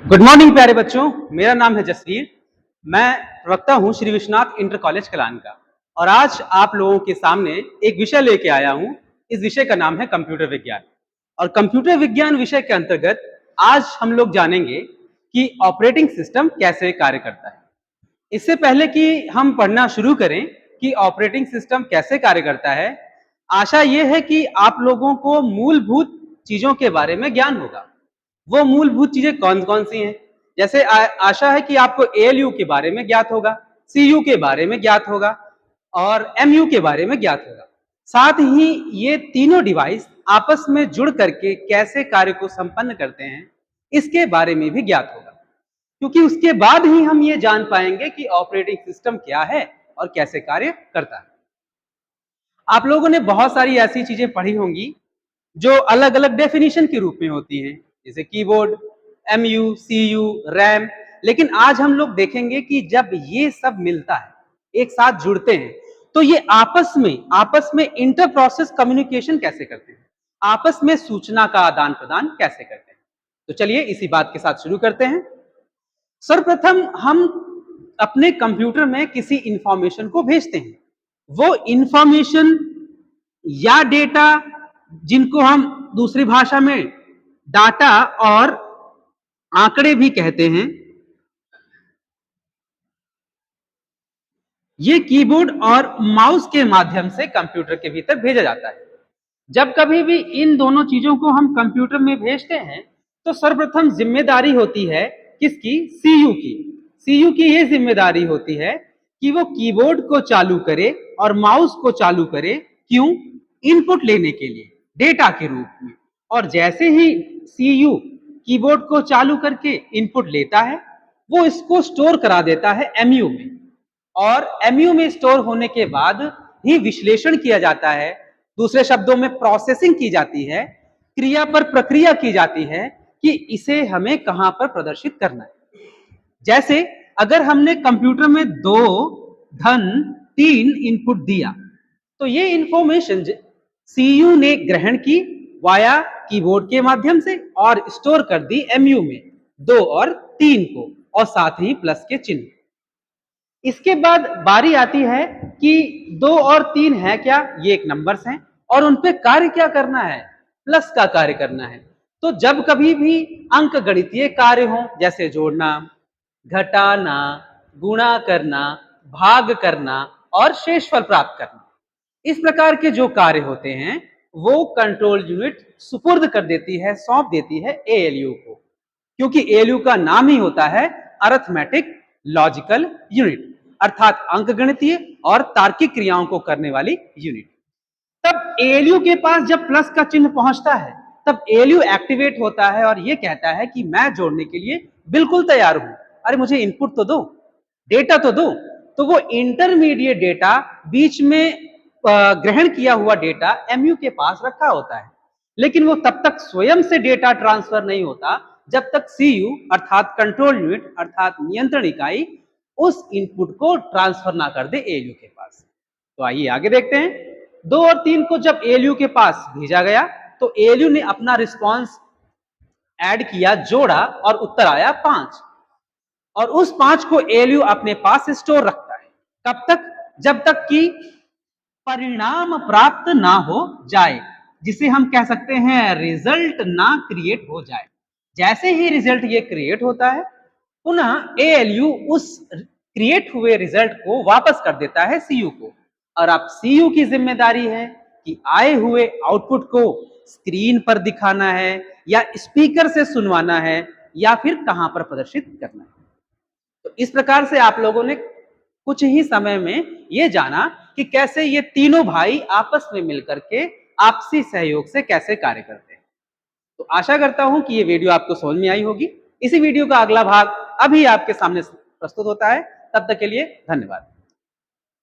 Good morning प्यारे बच्चों, मेरा नाम है जसवीर। मैं प्रवक्ता हूं श्री विश्वनाथ इंटर कॉलेज कलान का। और आज आप लोगों के सामने एक विषय लेके आया हूं। इस विषय का नाम है कंप्यूटर विज्ञान। और कंप्यूटर विज्ञान विषय के अंतर्गत आज हम लोग जानेंगे कि ऑपरेटिंग सिस्टम कैसे कार्य करता है। इससे पहले कि हम पढ़ना शुरू करें कि ऑपरेटिंग सिस्टम कैसे कार्य करता है, आशा यह है कि आप लोगों को मूलभूत चीजों के बारे में ज्ञान होगा। वो मूलभूत चीजें कौन कौन सी हैं? जैसे आशा है कि आपको एएलयू के बारे में ज्ञात होगा, सीयू के बारे में ज्ञात होगा और एमयू के बारे में ज्ञात होगा। साथ ही ये तीनों डिवाइस आपस में जुड़ करके कैसे कार्य को संपन्न करते हैं, इसके बारे में भी ज्ञात होगा। क्योंकि उसके बाद ही हम ये जान पाएंगे कि ऑपरेटिंग सिस्टम क्या है और कैसे कार्य करता है। आप लोगों ने बहुत सारी ऐसी चीजें पढ़ी होंगी जो अलग अलग डेफिनेशन के रूप में होती हैं, जैसे कीबोर्ड, एमयू, सीयू, रैम। लेकिन आज हम लोग देखेंगे कि जब ये सब मिलता है, एक साथ जुड़ते हैं, तो ये आपस में इंटर प्रोसेस कम्युनिकेशन कैसे करते हैं, आपस में सूचना का आदान प्रदान कैसे करते हैं। तो चलिए इसी बात के साथ शुरू करते हैं। सर्वप्रथम हम अपने कंप्यूटर में किसी इंफॉर्मेशन को भेजते हैं। वो इंफॉर्मेशन या डेटा, जिनको हम दूसरी भाषा में डाटा और आंकड़े भी कहते हैं, ये कीबोर्ड और माउस के माध्यम से कंप्यूटर के भीतर भेजा जाता है। जब कभी भी इन दोनों चीजों को हम कंप्यूटर में भेजते हैं तो सर्वप्रथम जिम्मेदारी होती है किसकी? सीयू की। सीयू की ये जिम्मेदारी होती है कि वो कीबोर्ड को चालू करे और माउस को चालू करे। क्यों? इनपुट लेने के लिए, डेटा के रूप में। और जैसे ही सीयू कीबोर्ड को चालू करके इनपुट लेता है, वो इसको स्टोर करा देता है एमयू में। और एमयू में स्टोर होने के बाद ही विश्लेषण किया जाता है, दूसरे शब्दों में प्रोसेसिंग की जाती है, क्रिया पर प्रक्रिया की जाती है कि इसे हमें कहां पर प्रदर्शित करना है। जैसे अगर हमने कंप्यूटर में 2, धन 3 इनपुट दिया, तो ये इंफॉर्मेशन सीयू ने ग्रहण की वाया कीबोर्ड के माध्यम से और स्टोर कर दी एमयू में 2 और 3 को, और साथ ही प्लस के चिन्ह। इसके बाद बारी आती है कि 2 और 3 है क्या? ये एक नंबर्स हैं और उन पे कार्य क्या करना है? प्लस का कार्य करना है। तो जब कभी भी अंक गणितीय कार्य हो, जैसे जोड़ना, घटाना, गुणा करना, भाग करना और शेषफल प्राप्त करना, इस प्रकार के जो कार्य होते हैं वो कंट्रोल यूनिट सुपुर्द कर देती है, सौंप देती है एएलयू को। क्योंकि एएलयू का नाम ही होता है अरिथमेटिक लॉजिकल यूनिट, अर्थात अंकगणितीय और तार्किक क्रियाओं को करने वाली यूनिट। तब एएलयू के पास जब प्लस का चिन्ह पहुंचता है, तब एएलयू एक्टिवेट होता है और यह कहता है कि मैं जोड़ने के लिए बिल्कुल तैयार हूं। अरे मुझे इनपुट तो दो, डेटा तो दो। तो वो इंटरमीडिएट डेटा, बीच में ग्रहण किया हुआ डेटा एमयू के पास रखा होता है, लेकिन वो तब तक स्वयं से डेटा ट्रांसफर नहीं होता जब तक सीयू अर्थात कंट्रोल यूनिट अर्थात नियंत्रण इकाई उस इनपुट को ट्रांसफर ना कर दे एएलयू के पास। तो आइए आगे देखते हैं। 2 और 3 को जब एएलयू के पास भेजा गया तो एएलयू ने अपना रिस्पांस ऐड किया, जोड़ा और उत्तर आया 5। और उस 5 को एएलयू अपने पास स्टोर रखता है। कब तक? जब तक कि परिणाम प्राप्त ना हो जाए, जिसे हम कह सकते हैं रिजल्ट ना क्रिएट हो जाए। जैसे ही रिजल्ट ये क्रिएट होता है, पुनः एएलयू उस क्रिएट हुए रिजल्ट को वापस कर देता है सीयू को। और अब सीयू की जिम्मेदारी है कि आए हुए आउटपुट को स्क्रीन पर दिखाना है या स्पीकर से सुनवाना है या फिर कहां पर प्रदर्शित करना है। तो इस प्रकार से आप लोगों ने कुछ ही समय में ये जाना कि कैसे ये तीनों भाई आपस में मिलकर के आपसी सहयोग से कैसे कार्य करते हैं। तो आशा करता हूं कि ये वीडियो आपको समझ में आई होगी। इसी वीडियो का अगला भाग अभी आपके सामने प्रस्तुत होता है। तब तक के लिए धन्यवाद।